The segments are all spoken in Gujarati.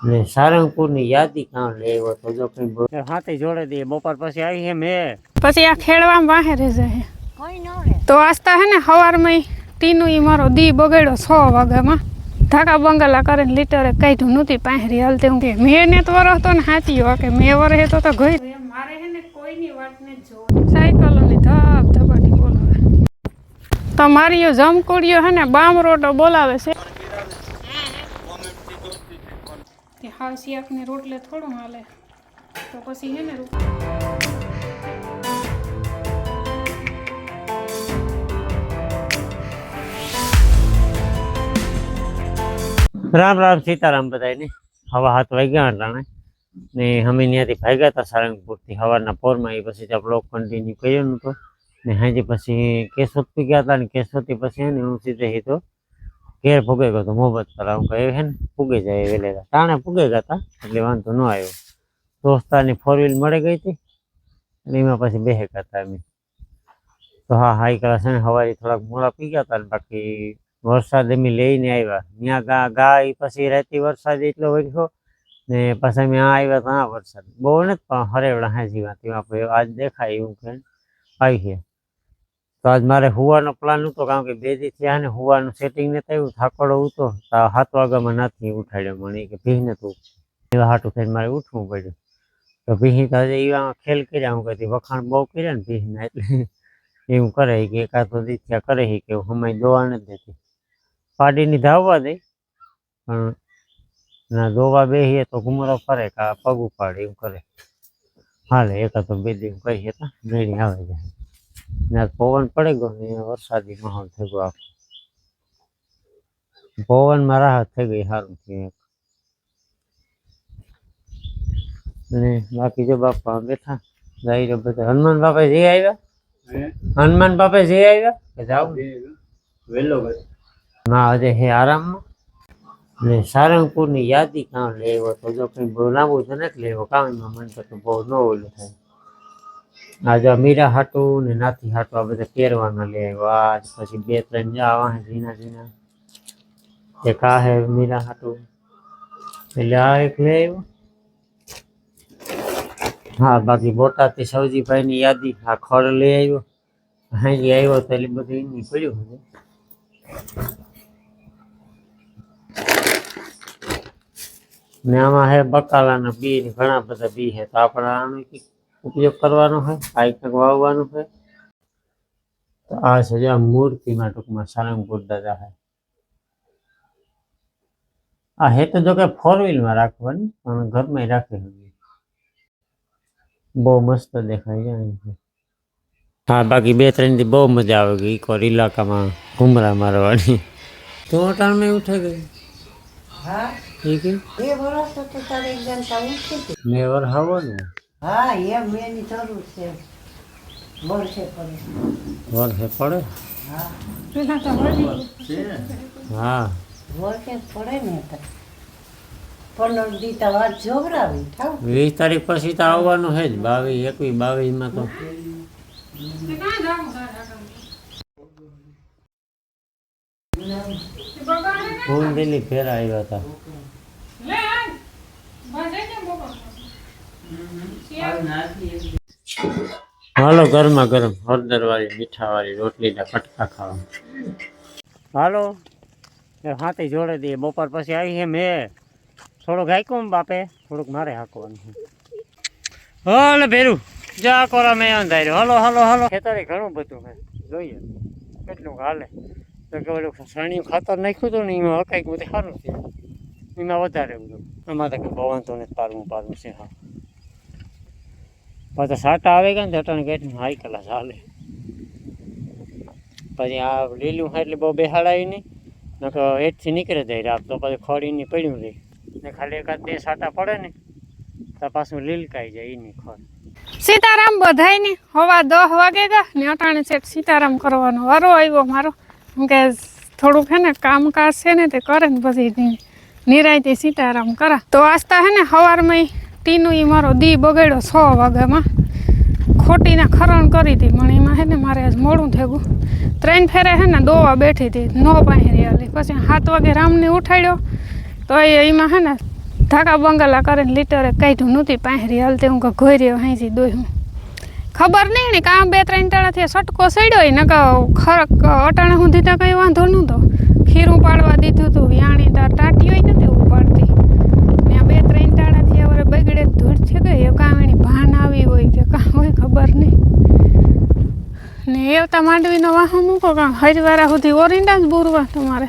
ને સારંગપુરની યાદી કાં લેવો તો જો કઈ હાથે જોડે દે બપોર પછી આવી હે મેં પછી આ ખેડવામાં વાહે રહે જાય તો આસ્તા હે ને સવારમાં ટીનું ઈ મારો દી બગાડ્યો 6 વાગ્યામાં ધાકા બંગલા કરીને લીટરે કાઢ્યું નહોતી પાંહરી હાલતે હું કે મેં ને તો વરસ તો ને હાચી કે મેં વરસ તો ગઈ મારે હે ને કોઈની વાત ને જો સાયકલોની ધબ ધબાટી બોલાવે તો મારીયો જમકુડિયો હે ને બામ રોટો બોલાવે છે કે હાલ સિયાકની રોટલે થોડું હાલે તો પછી હે ને રામ રામ સીતારામ બધાને હવા 7 વાગ્યા અટાણે ને અમે ત્યાંથી ભાગ્યા હતા સારંગપુરથી સવારના પોરમાં એ પછી બ્લોક કન્ટિન્યુ કર્યો નહોતો ને હાજી પછી કેશોદથી ગયા હતા ને કેશોદથી પછી ને હું સીધે સીધો ઘેર ભૂગે ગયો હતો મોહબ્બત કરાવ હું કહે હે ને ભૂગે જાય વેલેરા ટાણે ભૂગે ગયા હતા એટલે વાંધો ન આવ્યો દોસ્તારની 4 વ્હીલ મળી ગઈ હતી અને એમાં પછી બેહે ગયા હતા અમે તો હા હાઈ ક્લાસ છે ને સવારે થોડાક મોડા પી ગયા હતા ને બાકી વરસાદ અમે લઈને આવ્યા ત્યાં ગાય પછી રાતે વરસાદ એટલો વધ્યો ને પછી અમે આવ્યા ત્યાં વરસાદ બહુ નથી પણ હરેવડા હાજી વાત આપણે આજ દેખાય એવું કે આવી છે તો આજ મારે હુવાનો પ્લાન હતો કારણ કે 2 દી થયા ને હુવાનું સેટિંગ નથી થયું થાકડો હતો 7 વાગ્યામાં નથી ઉઠાડ્યો મને કે ભીહ નતું એવા હાટું થઈને મારે ઉઠવું પડ્યું તો ભીહ તો હજી એવા ખેલ કર્યા હું કહેતી વખાણ બહુ કર્યા ને ભીહના એટલે એવું કરે કે એકાદો દી થયા કરે કે હમાય દોવા નથી દેતી પાડીની ધાવવા દે પણ ના દોવા બેહીએ તો ઘુમરો ફરે કા પગ ઉપાડે એવું કરે હાલે એકાદો 2 દી કહી હતા મેળી આવે જાય ને પવન પડે ગયો ને વરસાદી માહોલ થઈ ગયો આખો પવનમાં રાહત થઈ ગઈ સારું થયું અને બાકી જો બાપા બેઠા જાય બધા હનુમાન બાપા જઈ આવ્યા હનુમાન બાપા જઈ આવ્યા કે જાવ વેલો ના હજે હે આરામમાં ને સારંગપુરની યાદી કાં લેવો તો જો કંઈ બહુ લાંબુ છે ને લેવો કામમાં મને તો બહુ ન ઓલું થાય આજે મીરા હાટું ને નાથી હાટું આ બધા પહેરવાના લે આવ્યો પછી 2-3 જાવા ઝીણા ઝીણા એક આ હે મીરા હાટું એટલે આ એક લે આવ્યો હા બાકી બોટાદથી સવજીભાઈની યાદી આ ખડ લઈ આવ્યો હાજી આવ્યો તો એટલે બધું એની પડ્યું છે ને આમાં હે બકાલાના બી ને ઘણા બધા બી છે તો આપણે આનો ઉપયોગ કરવાનો હોય આ કંઈક વાવવાનું હોય તો આ છે જે મૂર્તિમાં ટૂંકમાં સારંગપુર દાદા છે આ હે તો જો કે 4 વ્હીલમાં રાખવાની પણ ઘરમાં રાખી બહુ મસ્ત દેખાય છે હા બાકી 2-3 દી બહુ મજા આવે ગઈ ઇકોર ઇલાકામાં ઘુમરા મારવાની તો અટાણમાં ઉઠે ગઈ હા ઠીક એ વરસ તો તારે એકદમ સારું છે મેં વર હાવો ને હા એ મેની જરૂર છે વર્ષે પડે વર્ષે પડે હા પેલા તો હજી હા વર્ષે પડે ને તો 15 દી તો વાત જોવરાવી થાવ 20 તારીખ પછી તો આવવાનું છે જ 22 21 22 માં તો ફૂલ દિલ્હી ફેરા આવ્યા હતા હાલો ગરમા ગરમ હળદર વાળી મીઠા વાળી રોટલીના કટકા ખાવા હાલો હાથે જોડે દઈએ બપોર પછી આવી છે મેં થોડુંક હાંક્યું બાપે થોડુંક મારે હાંકવાનું છે હલો ભેરું જા કોરા મેં અંધાર્યો હલો હલો હલો ખેતરે ઘણું બધું છે જોઈએ કેટલું હાલે તો કે ઓલું સાણિયું ખાતર નાખ્યું હતું ને એમાં હકાઈ બધું સારું છે એમાં વધારે બધું આમાં તો કંઈ ભવાતું નથી પારવું છે હા પાછા સાટા આવે ગયા ને અટાણે કેટલું હાઈ ક્લાસ હાલે પછી આ લીલું હોય એટલે બહુ બેહાડાય નહીં નકર હેઠથી નીકળે જાય રાત તો પછી ખડીની પડ્યું રહે ને ખાલી 1-2 સાટા પડે ને તો પાછું લીલકાઈ જાય એની ખડ સીતારામ બધાય ને હવા 10 વાગે ગયા ને અટાણે છે સીતારામ કરવાનો વારો આવ્યો મારો કે થોડુંક હે ને કામકાજ છે ને તે કરે ને પછી નિરાયતે સીતારામ કરા તો આસ્તા હે ને સવારમાં ટીનું ઈ મારો દી બગાડ્યો 6 વાગ્યામાં ખોટીના ખરણ કરી હતી પણ એમાં હે ને મારે આજ મોડું થઈ ગયું 3 ફેરે હે ને દોવા બેઠી હતી નો પાંહરી હાલી પછી 7 વાગે રામને ઉઠાડ્યો તો એમાં હે ને ધાકા બંગલા કરીને લીટરે કાઢ્યું નહોતી પાંહરી હાલતે હું ઘોઈ રહ્યો હાંસી દોહ્યું ખબર નહીં ને કામ 2-3 ટાણાથી સટકો સડ્યો ને ખરક અટાણા સુધી તો કંઈ વાંધો નહોતો ખીરું પાડવા દીધું હતું યાણી તાર ટાટીઓ નથી ઉપાડતી ને આ 2-3 ટાણાથી હવે બગડે ધૂળ છે ગઈ એ કામ એની ભાન આવી હોય કે કાં હોય ખબર નહીં ને એવતા માંડવીનો વાહો મૂકો કાં હજવારા સુધી ઓરિંડા જ બુરવા તમારે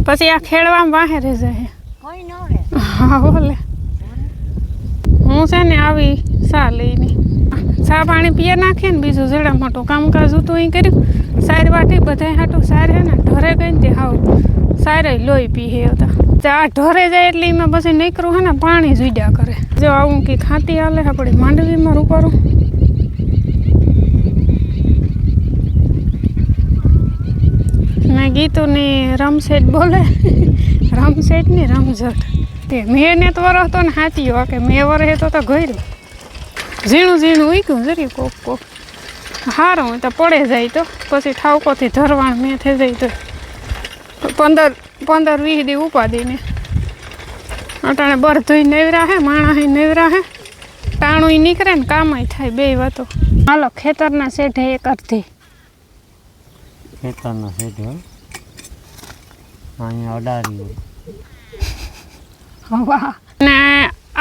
પછી આ ખેડવામાં વાહે રહે જાય હા બોલે હું છે ને આવી સા લઈને સા પાણી પીએ નાખીએ ને બીજું જડા મોટું કામકાજ હતું એ કર્યું સાર વાટી બધા હાટું સાર હે ને ઢોરે ગઈ ને તે હાવ સારે લોહી પીએ હતા આ ઢોરે જાય એટલે એમાં પછી નીકળું હે ને પાણી જુડ્યા કરે જો આવું કે ખાતી હાલે આપણે માંડવીમાં રૂપારું ને ગીતુની રમસેટ બોલે રમસેટ ની રમઝટ તે મેં ને તો વરસ તો ને હાચી કે મેં વરસે તો ગયરું ઝીણું ઝીણું ઉગ્યું જરી કોક કોક હારું તો પડે જાય તો પછી ઠાવકોથી ધરવાણ મેં થઈ જાય તો 15-20 દી ઉપાદીને અટાણે બરધોઈ નેવરા હે માણા હે નેવરા હે ટાણું નીકળે ને કામય થાય બે વાતો હાલો ખેતરના શેઠે એક અડધી ખેતરનો શેઠ અહીંયા અડારી વાહ ને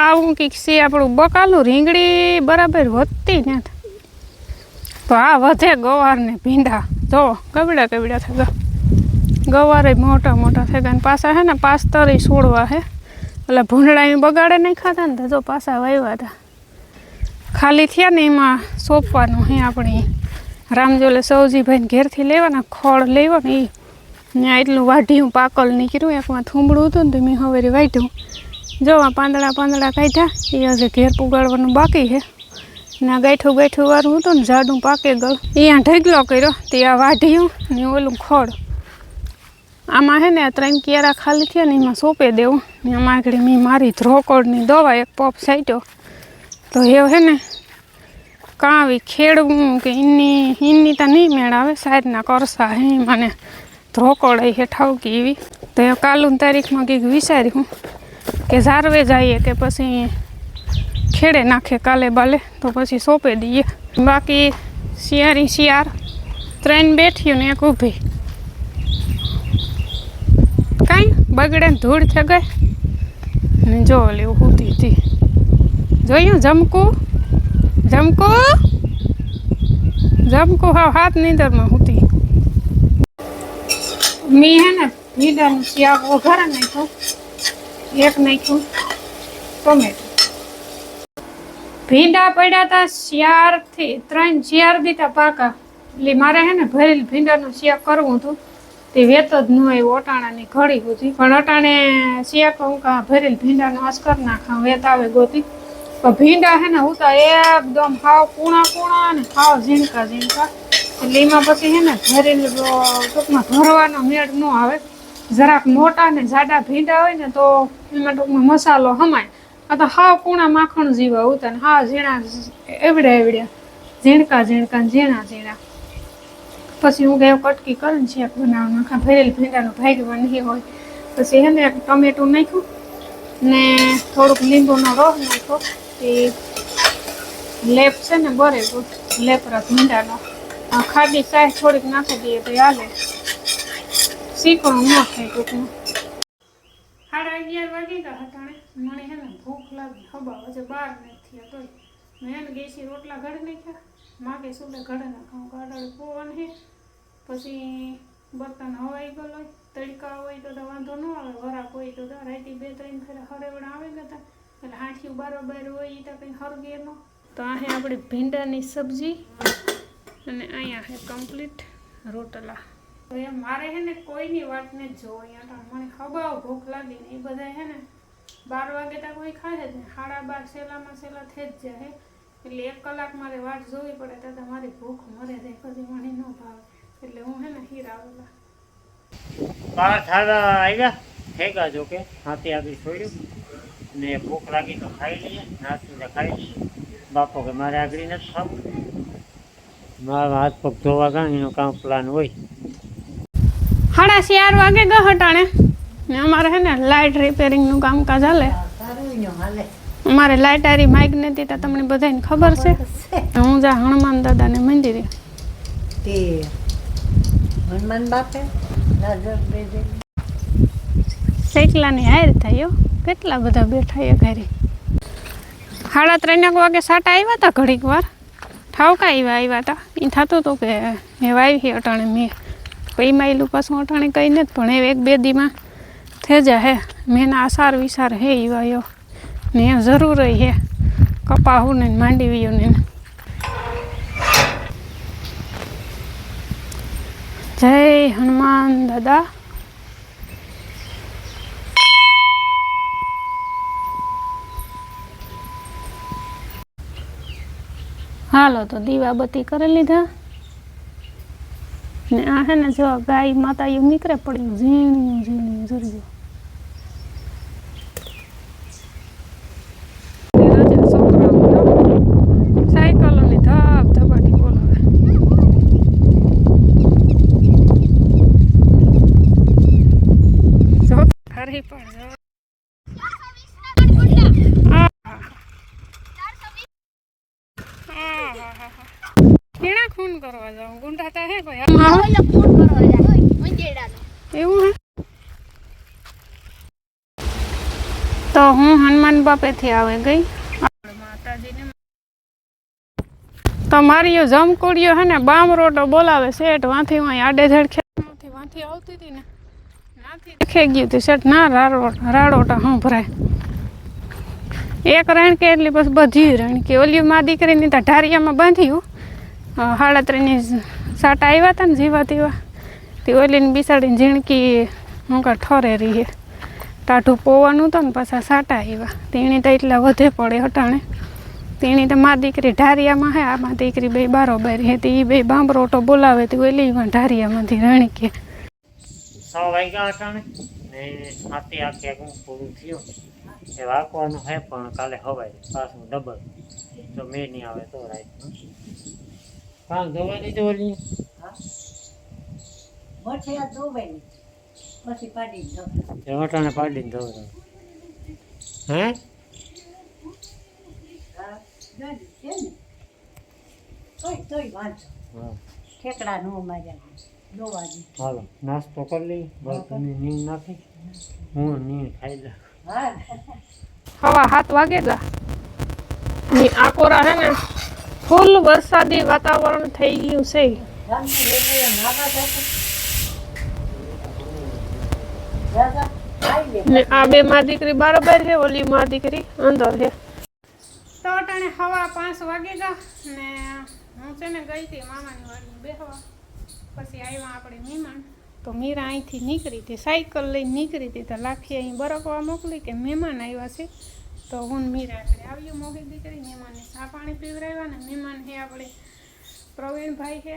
આવું કંઈક છે આપણું બકાલું રીંગણી બરાબર વધતી નથી તો આ વધે ગવાર ને ભીંડા જો કબડા કબડા થયા ગવારે મોટા મોટા થઈ ગયા પાછા હે ને પાસ્તરી છોડવા હે એટલે ભૂંડળા બગાડે નહીં ખાતા ને તો જો પાછા વાવ્યા હતા ખાલી થયા ને એમાં સોંપવાનું હે આપણી રામજોલે સૌજીભાઈને ઘેરથી લેવાના ખોળ લેવો ને એ ત્યાં એટલું વાઢ્યું પાકલ નીકળ્યું એકમાં થૂંબડું હતું ને તો મેં હવે વાઢ્યું જો આ પાંદડા કાઢ્યા એ હજી ઘેર પુગાડવાનું બાકી છે ને આ ગાંઠું વાળું હતું ને જાડું પાકે ગયું અહીંયા ઢગલો કર્યો તે આ વાઢ્યું ને ઓલું ખોળ આમાં હે ને 3 કિયારા ખાલી થયા ને એમાં સોંપે દેવું ને આમાં આગળ મેં મારી ધ્રોકોડની દવા એક પપ સાઈટો તો એ હે ને કાવી ખેડવું કે ઈની તો નહીં મેળ આવે સાઈડના કરસા હે મને ધ્રોકોડ હેઠાવકી એવી તો એ કાલુની તારીખમાં કંઈક વિચાર્યું કે ઝારવે જઈએ કે પછી ખેડે નાખે કાલે બાલે તો પછી સોંપે દઈએ બાકી શિયાર 3 બેઠ્યું ને એક ઊભી કાંઈ બગડે ધૂળ થઈ ગઈ ને જો લેવું હોતી હતી જોયું જમકું હા હાથ નીંદરમાં હોતી મેં હે ને ભીંડાનું શાક વઘારે નાખ્યું એક નાખ્યું ટોમેટો ભીંડા પડ્યા હતા 4 દીતા પાકા એટલે મારે હે ને ભરેલ ભીંડાનું શાક કરવું હતું તે વેત જ ન આવ્યું અટાણાની ઘડી હતી પણ અટાણે શાક હું ભરેલ ભીંડાનો આસ કરી નાખા વેત આવે ગોતી પણ ભીંડા હે ને હું તો એકદમ હાવ કૂણા ને હાવ ઝીણકા એટલે એમાં પછી હે ને ભરેલ ટૂંકમાં ભરવાનો મેળ ન આવે જરાક મોટા ને જાડા ભીંડા હોય ને તો એમાં ટૂંકમાં મસાલો હમાય આ તો હાવ કૂણા માખણ જેવા ઉતા ને હાવ ઝીણા એવડ્યા ઝીણકા ઝીણા પછી હું ગયો કટકી કરીને શેક બનાવવાનું આખા ભરેલ ભીંડાનું ભાગવા નહીં હોય પછી હે ને એક ટમેટું નાખ્યું ને થોડુંક લીંબુનો રસ નાખ્યો એ લેપ છે ને બરે લેપરા ભીંડાનો ખાડી સાય થોડીક નાખી દઈએ તો હાલે શીખવાનું ન થાય ટૂંકમાં 11:30 વાગી ગયા હતા મને હે ને ભૂખ લાગી ખબર હજે 12 નથી થયા તોય મેં એને ગેસી રોટલા ઘડે નાખ્યા માગે સુલે ઘડે નાખાવું ગાડળ પોવન હે પછી બર્તન હવાઈ ગયેલો તડકા હોય તો વાંધો ન આવે વરાક હોય તો રાઈતી 2-3 ફેરા હરેવડા આવી ગયા એટલે હાંઠિયું બારોબાર હોય એ તો કંઈ હરગે ન તો આ હે આપણી ભીંડાની સબ્જી અને અહીંયા હે કમ્પ્લીટ રોટલા તો એ મારે હે ને કોઈની વાત ને જો અહીંયા મને ખબર ભૂખ લાગી ને એ બધા હે ને 12 વાગે તો કોઈ ખાય જ ને 12:30 સેલા થઈ જ જાય એટલે 1 કલાક મારે વાટ જોવી પડે તો મારી ભૂખ મરે જાય પછી મને ન ભાવે એટલે હું હે ને હીરાવેલા 12 આવ્યા ઠેકા જો કે હાથી આગળ છોડ્યું ને ભૂખ લાગી તો ખાઈ લઈએ નાસ્તો તો ખાઈ લઈએ બાપો કે મારે આગળ નથી ખાવું મારા હાથ પગ ધોવા ગયા એનો કામ પ્લાન હોય 4:30 વાગે ગયો હટાણે ને અમારે હે ને લાઇટ રિપેરિંગનું કામકાજ હાલે. તારું ય હાલે અમારે લાઇટ આરી માઇક નથી તો તમને બધાને ખબર છે. હું જા હનુમાન દાદાને મંદિરે તે હનુમાન બાપે નજર દેજે સૈકલાની હાર થાય કેટલા બધા બેઠા એ ઘરે 3:30 વાગે સાટા આવ્યા હતા ઘડીક વાર ઠાવકા આવ્યા હતા એ થતું હતું કે એ વાવી અટાણે મેં પૈ માયલું પાછું અટાણે કંઈ નથી પણ એ 1-2 દીમાં થઈ જાય મેં આસાર વિસાર હે એવાયો ને જરૂર હે કપાહું ને માંડવીયું ને જય હનુમાન દાદા. હાલો તો દીવાબત્તી કરી લીધા ને આ હે ને જો ગાય માતા એવું નીકળે પડ્યું ઝીણ્યું ઝીણ્યું ઝરજ્યું સાયકલોની ધબ ધબાટી બોલાવે. જો ખરી પણ કેણા ખૂન કરવા જાઉં ગુંડાતા હે કોઈ એવું હે. તો હું હનુમાન બાપેથી આવે ગઈ માતાજીને તો મારી જમકોડીઓ હે ને બામ રોટો બોલાવે શેઠ વાંથી આડેધડ ખેતમાંથી વાંથી આવતી હતી ને નાથી ખેઈ ગયું હતું શેઠ ના રાડોટા સંભરાય એક રણકે એટલી બસ બધી રણકે ઓલી માં દીકરીની તો ઢારિયામાં બાંધ્યું 3:30 સાટા આવ્યા હતા ને જીવા તેવા તે ઓલીને બિસાડીને ઝીણકી હું કા ઠરે રહી ટાઢું પોવાનું હતું ને પાછા સાટા આવ્યા તેણી તો એટલા વધે પડે હટાણે તેણી તો મા દીકરી ઢારિયામાં હે આમાં દીકરી બે બારોબાર હે તે એ બે બાંબરોટો બોલાવે તે ઓલીમાં ઢારિયામાંથી રણકે 6 વાગ્યા અટાણે ને આથી આખી પૂરું થયું એ વાંકવાનું હે પણ કાલે હવાય પાછું ડબલ તો મેં નહીં આવે તો રાઈટ કામ ધોવા દીધું ઓલી મોઠિયા ધોવાય પછી પાડી દો વટાણે પાડીને ધોવા હે હા જોઈ છે ને તોય વાંચો હા ઠેકડા નો માર્યા દોવાજી હાલો નાસ્તો કરી લઈ બસ તમે નીંદ નાખી હું નીંદ ખાઈ લે હા 7:15 વાગેલા ને આ કોરા હે ને ફૂલ વરસાદી વાતાવરણ થઈ ગયું છે. ગામમાં રેલવે નાવા જતો દાદા આઈ લે ને આ બે માં દીકરી બરાબર છે ઓલી માં દીકરી અંદર છે. તો અટાણે 5:15 વાગેલા ને હું છે ને ગઈ હતી મામાની વાડીમાં બેસવા પછી આવ્યા આપણે મહેમાન તો મીરા અહીંથી નીકળી હતી સાયકલ લઈને નીકળી હતી તો લાખી અહીં બરકવા મોકલી કે મહેમાન આવ્યા છે તો હું મીરા આપણે આવ્યું મોગી દીકરી મહેમાનને ચા પાણી પીવડાવ્યા ને મહેમાન છે આપણે પ્રવીણભાઈ છે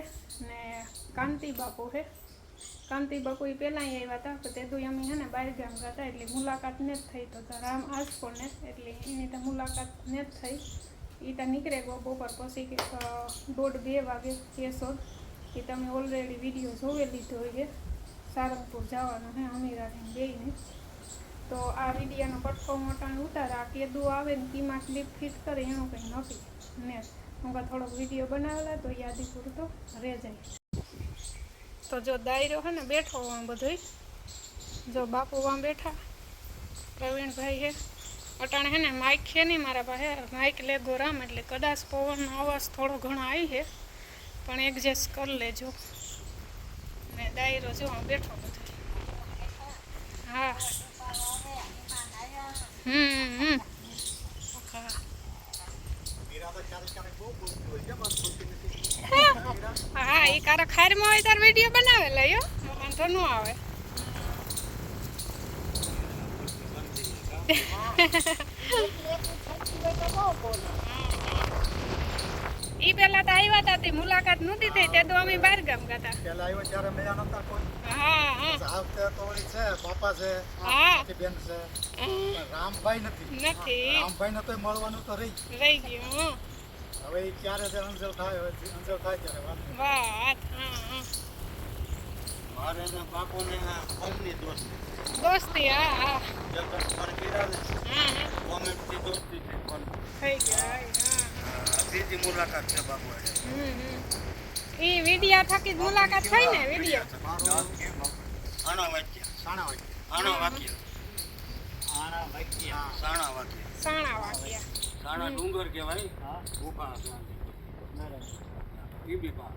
ને કાંતિ બાપુ છે. કાંતિ બાપુ એ પહેલાં આવ્યા હતા તો તે તો અમે છે ને બહાર ગામ ગયા હતા એટલે મુલાકાત ને જ થઈ તો રામ આજ પણ ને એટલે એની તો મુલાકાત ને જ થઈ એ તો નીકળે ગયો બપોર પછી કે 1:30-2 વાગે કેશોદ એ તમે ઓલરેડી વિડીયો જોઈ લીધો હોય સારંગપુર જવાનો હે અમીરાથી બેયને તો આ વિડીયોનો કટકો મોટાને ઉતાર આ કેદું આવે ને કીમાં ક્લિપ ફિટ કરે એનું કંઈ નક્કી ને હું થોડોક વિડીયો બનાવેલા તો યાદી પૂરતો રહે જાય. તો જો દાયરો હે ને બેઠો આમ બધું જો બાપુ આમ બેઠા પ્રવીણભાઈ હે અટાણે હે ને માઇક છે નહીં મારા પાસે માઇક લેગો રામ એટલે કદાચ પવનનો અવાજ થોડો ઘણો આવી છે પણ એડજસ્ટ કરી લેજો ને દાયરો જો બેઠો બધો હા હા એ કારા ખારમાં હોય તાર વિડીયો બનાવેલા યો વાંધો ન આવે. ઈ પેલા તો આવ્યા હતા તે મુલાકાત નહોતી થઈ તે તો અમે બહાર ગામ ગયા પેલા આવ્યો ત્યારે મળ્યા નતા કોઈ. હા હા આવતે તો ઓલી છે બાપા છે હા બેન છે રામભાઈ નથી રામભાઈ ને તો મળવાનું તો રહી ગયું હવે ઈ ક્યારે છે અંજલ થાય ત્યારે વાત હા મારે બાપુને ફોનની દોસ્ત દોસ્તી હા હા જેમ તમે ફોન કર્યા ને, હા કોમેન્ટથી દોસ્તી થઈ ફોન. થઈ ગયા હા ત્રીજી મુલાકાત છે બાપુ હારે. એ વિડિયા થકી જ મુલાકાત થઈ ને વિડિયો આણા વાક્ય સાણા વાક્ય સાણા વાક્ય સાણા વાક્યા સાણા ડુંગર કહેવાય. ઉભા ઈ બી પા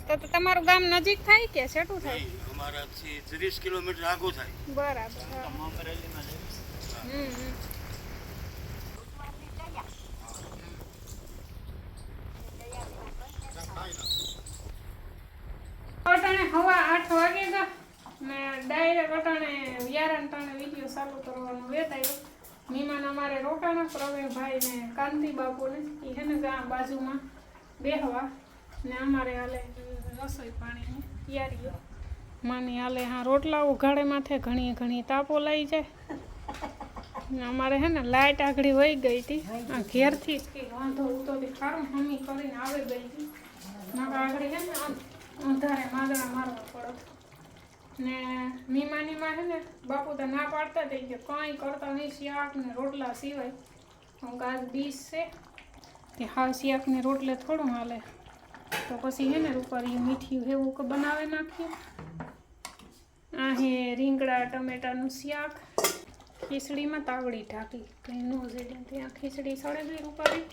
તો તમારું ગામ નજીક થાય કે છેટું થાય નહીં, અમારાથી 30 કિલોમીટર આગું થાય. બરાબર હા. અટાણે હવા 8 વાગે ગયા ને ડાયરેક્ટ અટાણે વ્યારાન ટાણે વિડીયો ચાલુ કરવાનો વેત આવ્યો. મહેમાન અમારે રોકાણા પ્રવીણભાઈ ને કાંતિ બાપુને એ હે ને ગામ બાજુમાં બેહવા ને અમારે હાલે રસોઈ પાણીની તૈયારીઓ માની હાલે હા રોટલા ઉઘાડે માથે ઘણી ઘણી તાપો લઈ જાય ને અમારે હે ને લાઇટ આગળ વહી ગઈ હતી આ ઘેરથી કંઈ વાંધો ઉતો ખારું મમ્મી કરીને આવી ગઈ હતી મારા આગળ હે ને અંધારે માગણા મારવા પડત ને મીમાનીમાં હે ને બાપુ તો ના પાડતા થઈ કે કાંઈ કરતા નહીં શાક ને રોટલા સિવાય હું ગાજ ડીશ છે તે હાવ શાક ને રોટલે થોડું હાલે તો પછી હે ને રૂપારી મીઠી એવું કે બનાવી નાખ્યું આ હે રીંગણા ટમેટાનું શાક ખીચડીમાં તાવડી ઢાંકી કંઈ ન જડે ત્યાં ખીચડી સળે ગઈ રૂપારી